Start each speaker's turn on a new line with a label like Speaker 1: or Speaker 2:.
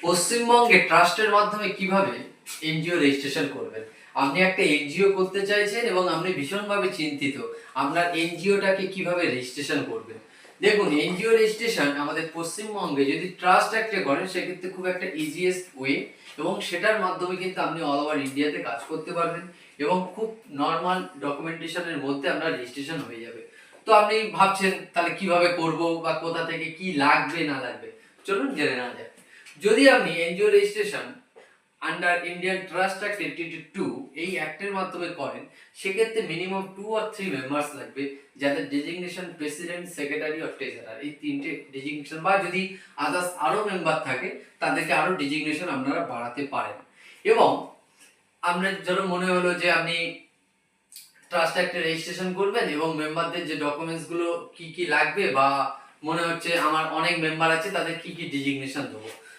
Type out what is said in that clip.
Speaker 1: পশ্চিমবঙ্গে ট্রাস্টের মাধ্যমে কিভাবে এনজিও রেজিস্ট্রেশন করবেন। আপনি একটা এনজিও করতে চাইছেন এবং আপনি ভীষণভাবে চিন্তিত আপনার এনজিওটাকে কিভাবে রেজিস্ট্রেশন করবেন। দেখুন, এনজিও রেজিস্ট্রেশন আমাদের পশ্চিমবঙ্গে যদি ট্রাস্ট অ্যাক্টে করেন সেক্ষেত্রে খুব একটা ইজিয়েস্ট ওয়ে, এবং সেটার মাধ্যমে কিন্তু আপনি অল ওভার ইন্ডিয়াতে কাজ করতে পারবেন এবং খুব নর্মাল ডকুমেন্টেশনের মধ্যে আপনার রেজিস্ট্রেশন হয়ে যাবে। তো আপনি ভাবছেন তাহলে কিভাবে করব বা কোথা থেকে কি লাগবে না লাগবে, চলুন জেনে নেওয়া যাক। যদি আপনি NGO registration under Indian trust act 2022 এই অ্যাক্টের মাধ্যমে করেন, সেক্ষেত্রে মিনিমাম 2 or 3 মেম্বার্স লাগবে, যাদের designation president, secretary or treasurer, এই তিনটে ডেজিগনেশন, বা যদি আদার্স আরো মেম্বার থাকে তাদেরকে আরো ডেজিগনেশন আপনারা বাড়াতে পারেন। এবং আপনার ধরো মনে হলো যে আপনি ট্রাস্ট অ্যাক্টে রেজিস্ট্রেশন করবেন এবং মেম্বারদের যে ডকুমেন্টস গুলো কি কি লাগবে, বা মনে হচ্ছে আমার অনেক মেম্বার আছে তাদের কি কি ডেজিগনেশন দেবো,